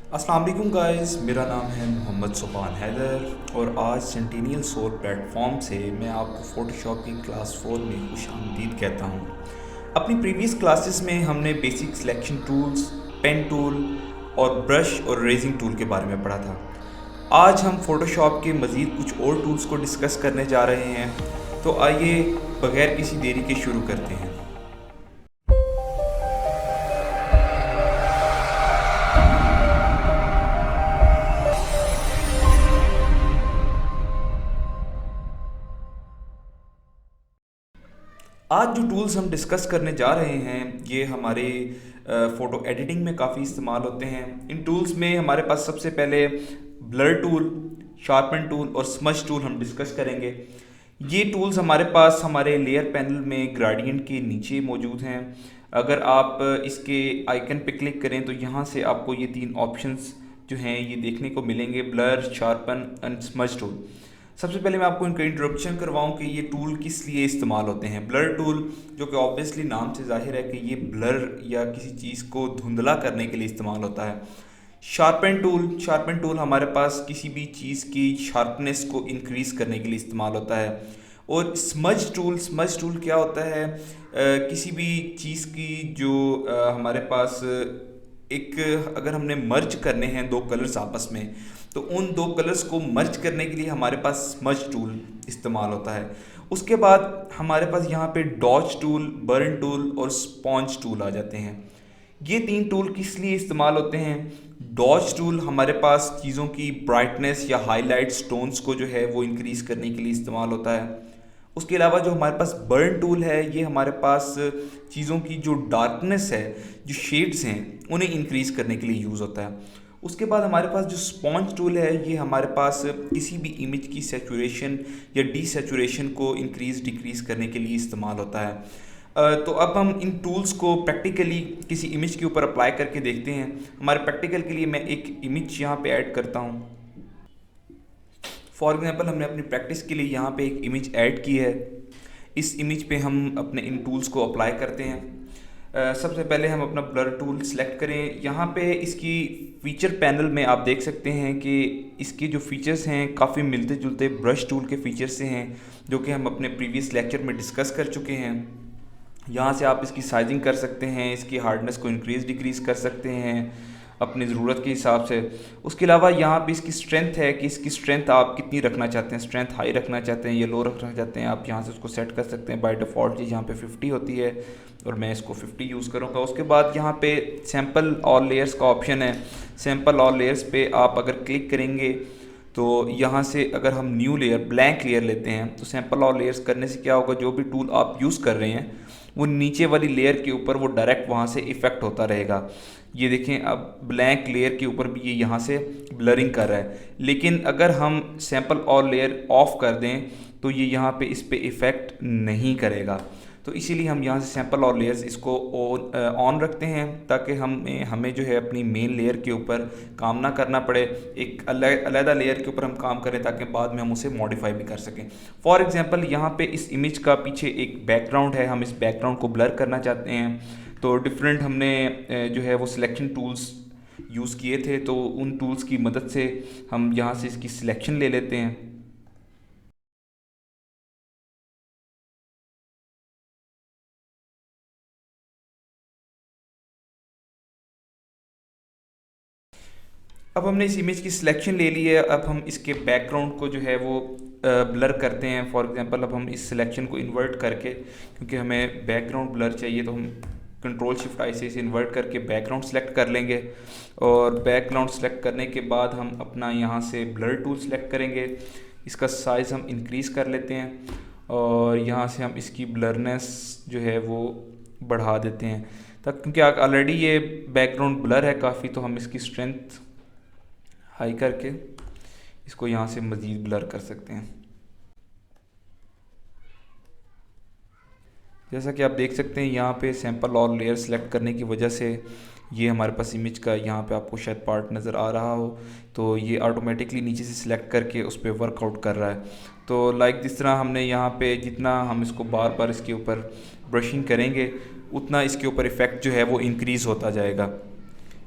अस्सलाम वालेकुम गाइस, मेरा नाम है मोहम्मद सुबान हैदर और आज सेंटिनियल सोल प्लेटफॉर्म से मैं आपको फ़ोटोशॉप की क्लास 4 में खुश आमदीद कहता हूँ। अपनी प्रीवियस क्लासेस में हमने basic selection tools, pen tool और ब्रश और रेजिंग टूल के बारे में पढ़ा था। आज हम फ़ोटोशॉप के मज़ीद कुछ और टूल्स को डिस्कस करने जा रहे हैं, तो आइए बगैर किसी देरी के शुरू करते हैं। आज जो टूल्स हम डिस्कस करने जा रहे हैं ये हमारे फ़ोटो एडिटिंग में काफ़ी इस्तेमाल होते हैं। इन टूल्स में हमारे पास सबसे पहले ब्लर टूल, शार्पन टूल और स्मज टूल हम डिस्कस करेंगे। ये टूल्स हमारे पास हमारे लेयर पैनल में ग्रेडियंट के नीचे मौजूद हैं। अगर आप इसके आइकन पे क्लिक करें तो यहाँ से आपको ये तीन ऑप्शंस जो हैं ये देखने को मिलेंगे, blur, sharpen and smudge tool. सबसे पहले मैं आपको इनका इंट्रोडक्शन करवाऊं कि ये टूल किस लिए इस्तेमाल होते हैं। ब्लर टूल, जो कि ऑब्वियसली नाम से जाहिर है कि ये ब्लर या किसी चीज़ को धुंधला करने के लिए इस्तेमाल होता है। शार्पन टूल हमारे पास किसी भी चीज़ की शार्पनेस को इंक्रीज़ करने के लिए इस्तेमाल होता है। और स्मज टूल क्या होता है, किसी भी चीज़ की जो हमारे पास एक अगर हमने मर्ज करने हैं दो कलर्स आपस में, तो उन दो कलर्स को मर्ज करने के लिए हमारे पास स्मज टूल इस्तेमाल होता है। उसके बाद हमारे पास यहाँ पे डॉच टूल, बर्न टूल और स्पॉन्ज टूल आ जाते हैं। ये तीन टूल किस लिए इस्तेमाल होते हैं? डॉच टूल हमारे पास चीज़ों की ब्राइटनेस या हाईलाइट स्टोन्स को जो है वो इंक्रीज़ करने के लिए इस्तेमाल होता है। उसके अलावा जो हमारे पास बर्न टूल है ये हमारे पास चीज़ों की जो डार्कनेस है, जो शेड्स हैं, उन्हें इंक्रीज़ करने के लिए यूज़ होता है। उसके बाद हमारे पास जो स्पॉन्ज टूल है ये हमारे पास किसी भी इमेज की सैचुरेशन या डीसैचुरेशन को इंक्रीज़ डिक्रीज़ करने के लिए इस्तेमाल होता है। तो अब हम इन टूल्स को प्रैक्टिकली किसी इमेज के ऊपर अप्लाई करके देखते हैं। हमारे प्रैक्टिकल के लिए मैं एक इमेज यहाँ पे ऐड करता हूँ। फॉर एग्जांपल हमने अपनी प्रैक्टिस के लिए यहाँ पे एक इमेज ऐड की है। इस इमेज पे हम अपने इन टूल्स को अप्लाई करते हैं। सबसे पहले हम अपना ब्लर टूल सेलेक्ट करें। यहाँ पे इसकी फीचर पैनल में आप देख सकते हैं कि इसके जो फीचर्स हैं काफ़ी मिलते जुलते ब्रश टूल के फीचर्स से हैं, जो कि हम अपने प्रीवियस लेक्चर में डिस्कस कर चुके हैं। यहाँ से आप इसकी साइजिंग कर सकते हैं, इसकी हार्डनेस को इंक्रीज़ डिक्रीज़ कर सकते हैं अपनी ज़रूरत के हिसाब से। उसके अलावा यहाँ पे इसकी स्ट्रेंथ है कि इसकी स्ट्रेंथ आप कितनी रखना चाहते हैं, स्ट्रेंथ हाई रखना चाहते हैं या लो रखना चाहते हैं, आप यहाँ से उसको सेट कर सकते हैं। बाय डिफ़ॉल्ट यहाँ पे 50 होती है और मैं इसको 50 यूज़ करूँगा। उसके बाद यहाँ पे सैम्पल ऑल लेयर्स का ऑप्शन है। सैम्पल ऑल लेयर्स पे आप अगर क्लिक करेंगे तो यहाँ से अगर हम न्यू लेयर, ब्लैंक लेयर लेते हैं, तो सैम्पल ऑल लेयर्स करने से क्या होगा, जो भी टूल आप यूज़ कर रहे हैं वो नीचे वाली लेयर के ऊपर वो डायरेक्ट वहाँ से इफ़ेक्ट होता रहेगा। ये देखें, अब ब्लैंक लेयर के ऊपर भी ये यहाँ से ब्लरिंग कर रहा है। लेकिन अगर हम सैम्पल ऑल लेयर ऑफ कर दें तो ये यहाँ पे इस पे इफ़ेक्ट नहीं करेगा। तो इसीलिए हम यहाँ से सैम्पल ऑल लेयर्स इसको ऑन रखते हैं, ताकि हमें जो है अपनी मेन लेयर के ऊपर काम ना करना पड़े, एक अलग लेयर के ऊपर हम काम करें ताकि बाद में हम उसे मॉडिफाई भी कर सकें। फॉर एग्जांपल यहाँ पे इस इमेज का पीछे एक बैकग्राउंड है, हम इस बैकग्राउंड को ब्लर करना चाहते हैं। तो डिफरेंट हमने जो है वो सिलेक्शन टूल्स यूज़ किए थे, तो उन टूल्स की मदद से हम यहाँ से इसकी सिलेक्शन ले लेते हैं। अब हमने इस इमेज की सिलेक्शन ले ली है। अब हम इसके बैकग्राउंड को जो है वो ब्लर करते हैं। फॉर एग्जांपल अब हम इस सिलेक्शन को इन्वर्ट करके, क्योंकि हमें बैकग्राउंड ब्लर चाहिए, तो हम कंट्रोल शिफ्ट आई से इसे इन्वर्ट करके बैकग्राउंड सेलेक्ट कर लेंगे। और बैकग्राउंड सेलेक्ट करने के बाद हम अपना यहाँ से ब्लर टूल सेलेक्ट करेंगे। इसका साइज़ हम इंक्रीज़ कर लेते हैं और यहाँ से हम इसकी ब्लरनेस जो है वो बढ़ा देते हैं, तब क्योंकि ऑलरेडी ये बैकग्राउंड ब्लर है काफ़ी, तो हम इसकी स्ट्रेंथ हाई करके इसको यहाँ से मज़ीद ब्लर कर सकते हैं। जैसा कि आप देख सकते हैं यहाँ पे सैम्पल और लेयर सेलेक्ट करने की वजह से ये हमारे पास इमेज का यहाँ पे आपको शायद पार्ट नज़र आ रहा हो, तो ये ऑटोमेटिकली नीचे से सिलेक्ट करके उस पर वर्कआउट कर रहा है। तो लाइक जिस तरह हमने यहाँ पे जितना हम इसको बार बार इसके ऊपर ब्रशिंग करेंगे उतना इसके ऊपर इफ़ेक्ट जो है वो इंक्रीज़ होता जाएगा।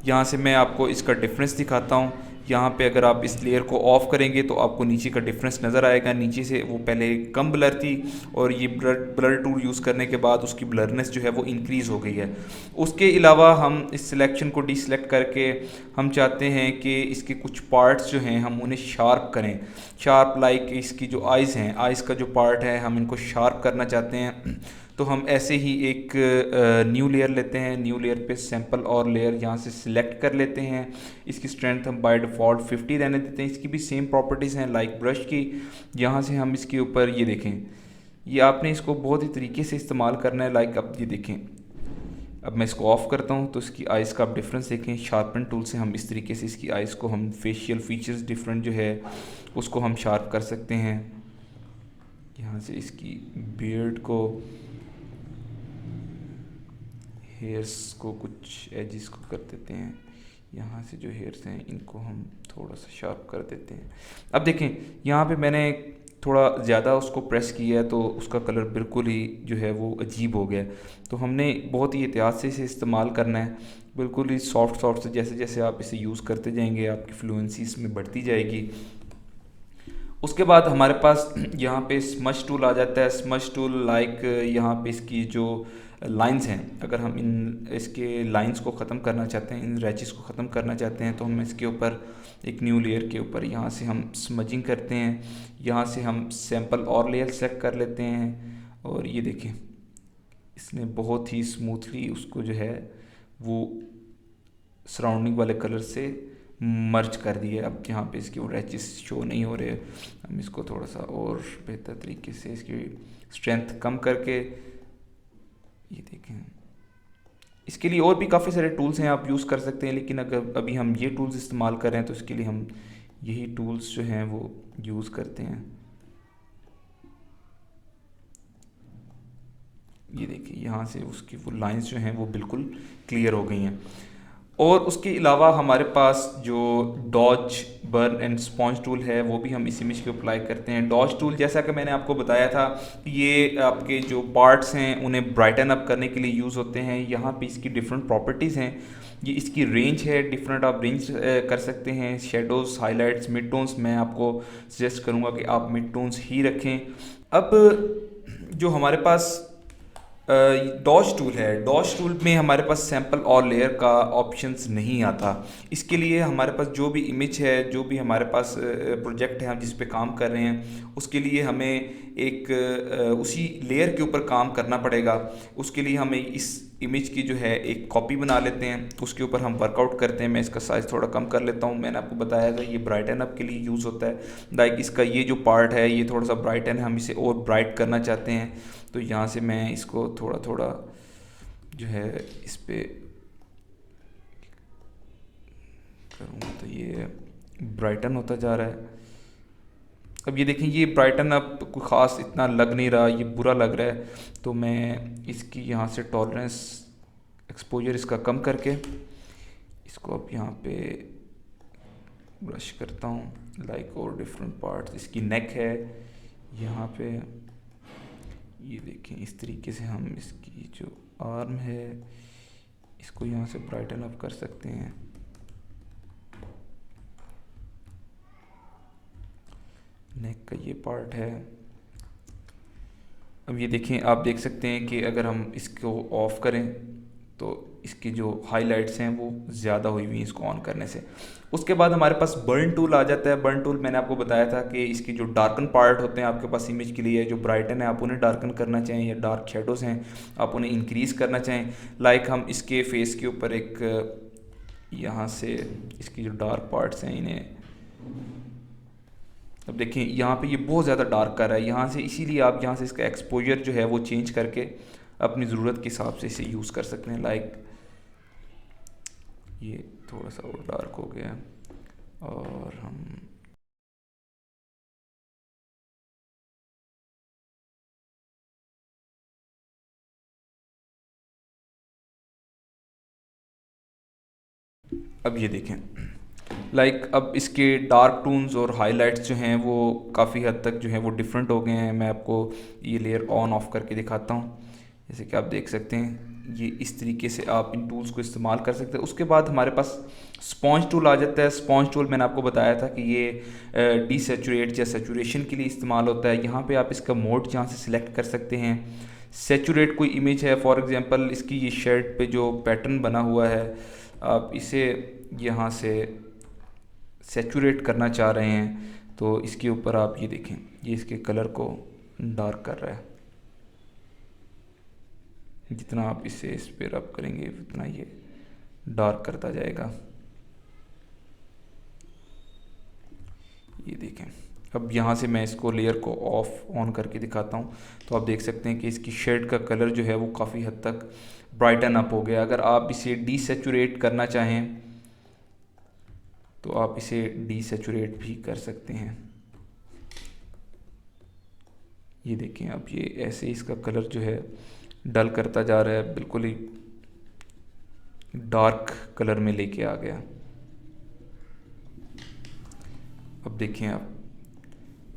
यहाँ से मैं आपको इसका डिफरेंस दिखाता हूँ। यहाँ पे अगर आप इस लेयर को ऑफ़ करेंगे तो आपको नीचे का डिफरेंस नज़र आएगा। नीचे से वो पहले कम ब्लर थी और ये ब्लर टूल यूज़ करने के बाद उसकी ब्लरनेस जो है वो इंक्रीज़ हो गई है। उसके अलावा हम इस सिलेक्शन को डीसेलेक्ट करके हम चाहते हैं कि इसके कुछ पार्ट्स जो हैं हम उन्हें शार्प करें। शार्प लाइक इसकी जो आइज़ हैं, आइज़ का जो पार्ट है हम इनको शार्प करना चाहते हैं। तो हम ऐसे ही एक न्यू लेयर लेते हैं। न्यू लेयर पे सैंपल और लेयर यहाँ से सिलेक्ट कर लेते हैं। इसकी स्ट्रेंथ हम बाय डिफ़ॉल्ट 50 रहने देते हैं। इसकी भी सेम प्रॉपर्टीज़ हैं लाइक ब्रश की। यहाँ से हम इसके ऊपर ये देखें, ये आपने इसको बहुत ही तरीके से इस्तेमाल करना है। लाइक अब ये देखें, अब मैं इसको ऑफ़ करता हूँ तो इसकी आइज़ का आप डिफरेंस देखें। शार्पन टूल से हम इस तरीके से इसकी आइज़ को हम फेशियल फीचर्स डिफरेंट जो है उसको हम शार्प कर सकते हैं। यहाँ से इसकी बियर्ड को, हेयर्स को, कुछ एजिस को कर देते हैं। यहाँ से जो हेयर्स हैं इनको हम थोड़ा सा शार्प कर देते हैं। अब देखें यहाँ पे मैंने थोड़ा ज़्यादा उसको प्रेस किया है तो उसका कलर बिल्कुल ही जो है वो अजीब हो गया। तो हमने बहुत ही एहतियात से इसे इस्तेमाल करना है, बिल्कुल ही सॉफ्ट सॉफ्ट से। जैसे जैसे आप इसे यूज़ करते जाएंगे आपकी फ्लुएंसी इसमें बढ़ती जाएगी। उसके बाद हमारे पास यहाँ पे स्मच टूल आ जाता है। स्मच टूल लाइक यहाँ पे इसकी जो लाइंस हैं, अगर हम इन इसके लाइंस को ख़त्म करना चाहते हैं, इन रैचेस को ख़त्म करना चाहते हैं तो हम इसके ऊपर एक न्यू लेयर के ऊपर यहाँ से हम स्मजिंग करते हैं। यहाँ से हम सैंपल और लेयर सेलेक्ट कर लेते हैं और ये देखें इसने बहुत ही स्मूथली उसको जो है वो सराउंडिंग वाले कलर से मर्ज कर दिए। अब यहाँ पे इसके वो रैचेस शो नहीं हो रहे। हम इसको थोड़ा सा और बेहतर तरीके से इसकी स्ट्रेंथ कम करके, ये देखें, इसके लिए और भी काफ़ी सारे टूल्स हैं आप यूज़ कर सकते हैं, लेकिन अगर अभी हम ये टूल्स इस्तेमाल कर रहे हैं तो इसके लिए हम यही टूल्स जो हैं वो यूज़ करते हैं। ये देखिए यहाँ से उसकी वो लाइंस जो हैं वो बिल्कुल क्लियर हो गई हैं। और उसके अलावा हमारे पास जो Dodge, burn and sponge tool है वो भी हम इस इमेज के अप्लाई करते हैं। डॉज टूल जैसा कि मैंने आपको बताया था, ये आपके जो पार्ट्स हैं उन्हें ब्राइटन अप करने के लिए यूज़ होते हैं। यहाँ पे इसकी डिफरेंट प्रॉपर्टीज़ हैं। ये इसकी रेंज है, डिफरेंट आप रेंज कर सकते हैं। शेडोज़, हाइलाइट्स, मिड टोन्स, मैं आपको सजेस्ट करूँगा कि आप मिड टोन्स ही रखें। अब जो हमारे पास डॉज टूल है, डॉज टूल में हमारे पास सैंपल और लेयर का ऑप्शंस नहीं आता। इसके लिए हमारे पास जो भी इमेज है, जो भी हमारे पास प्रोजेक्ट है हम जिस पे काम कर रहे हैं, उसके लिए हमें एक उसी लेयर के ऊपर काम करना पड़ेगा। उसके लिए हमें इस इमेज की जो है एक कॉपी बना लेते हैं, उसके ऊपर हम वर्कआउट करते हैं। मैं इसका साइज़ थोड़ा कम कर लेता हूँ। मैंने आपको बताया था ये ब्राइटन अप के लिए यूज़ होता है। लाइक इसका ये जो पार्ट है ये थोड़ा सा ब्राइटन है, हम इसे और ब्राइट करना चाहते हैं तो यहाँ से मैं इसको थोड़ा थोड़ा जो है इस पे करूँगा तो ये ब्राइटन होता जा रहा है। अब ये देखें ये ब्राइटन अब कोई ख़ास इतना लग नहीं रहा, ये बुरा लग रहा है। तो मैं इसकी यहाँ से टॉलरेंस, एक्सपोजर इसका कम करके इसको अब यहाँ पे ब्रश करता हूँ। लाइक और डिफरेंट पार्ट्स, इसकी नेक है यहाँ पे, ये देखें इस तरीके से हम इसकी जो आर्म है इसको यहाँ से ब्राइटन अप कर सकते हैं। नेक का ये पार्ट है। अब ये देखें, आप देख सकते हैं कि अगर हम इसको ऑफ़ करें तो इसकी जो हाइलाइट्स हैं वो ज़्यादा हुई हुई हैं इसको ऑन करने से। उसके बाद हमारे पास बर्न टूल आ जाता है। बर्न टूल मैंने आपको बताया था कि इसकी जो डार्कन पार्ट होते हैं आपके पास इमेज के लिए, जो ब्राइटन है आप उन्हें डार्कन करना चाहें, या डार्क शेडोज़ हैं आप उन्हें इंक्रीज़ करना चाहें। लाइक हम इसके फेस के ऊपर एक यहाँ से इसकी जो डार्क पार्ट्स हैं इन्हें, अब देखें यहाँ पे ये बहुत ज़्यादा डार्क कर रहा है यहाँ से, इसीलिए आप यहाँ से इसका एक्सपोजर जो है वो चेंज करके अपनी ज़रूरत के हिसाब से इसे यूज़ कर सकते हैं। लाइक ये थोड़ा सा और डार्क हो गया और हम अब ये देखें लाइक अब इसके डार्क टून्स और हाइलाइट्स जो हैं वो काफ़ी हद तक जो है वो डिफरेंट हो गए हैं। मैं आपको ये लेयर ऑन ऑफ करके दिखाता हूँ, जैसे कि आप देख सकते हैं ये इस तरीके से आप इन टूल्स को इस्तेमाल कर सकते हैं। उसके बाद हमारे पास स्पॉन्ज टूल आ जाता है। स्पॉन्ज टूल मैंने आपको बताया था कि ये डीसेचुरेट या सेचुरेशन के लिए इस्तेमाल होता है। यहाँ पे आप इसका मोड यहाँ से सिलेक्ट कर सकते हैं। सेचुरेट कोई इमेज है, फॉर एग्जांपल इसकी ये शर्ट पे जो पैटर्न बना हुआ है, आप इसे यहाँ से सेचुरेट करना चाह रहे हैं तो इसके ऊपर आप ये देखें, ये इसके कलर को डार्क कर रहा है। जितना आप इसे इस पे रब करेंगे उतना ये डार्क करता जाएगा। ये देखें, अब यहाँ से मैं इसको लेयर को ऑफ ऑन करके दिखाता हूँ तो आप देख सकते हैं कि इसकी शेड का कलर जो है वो काफ़ी हद तक ब्राइटन अप हो गया। अगर आप इसे डीसेचुरेट करना चाहें तो आप इसे डीसेचुरेट भी कर सकते हैं। ये देखें, अब ये ऐसे इसका कलर जो है डल करता जा रहा है, बिल्कुल ही डार्क कलर में लेके आ गया। अब देखें, आप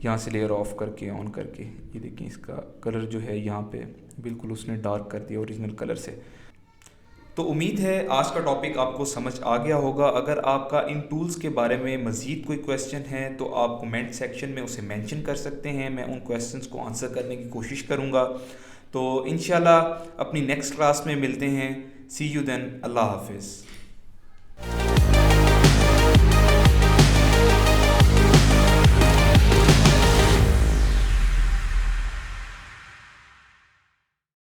यहाँ से लेयर ऑफ करके ऑन करके ये देखें, इसका कलर जो है यहाँ पे बिल्कुल उसने डार्क कर दिया ओरिजिनल कलर से। तो उम्मीद है आज का टॉपिक आपको समझ आ गया होगा। अगर आपका इन टूल्स के बारे में मज़ीद कोई क्वेश्चन है तो आप कमेंट सेक्शन में उसे मेंशन कर सकते हैं, मैं उन क्वेश्चंस को आंसर करने की कोशिश करूँगा। तो इंशाल्लाह अपनी नेक्स्ट क्लास में मिलते हैं। सी यू देन, अल्लाह हाफिज़।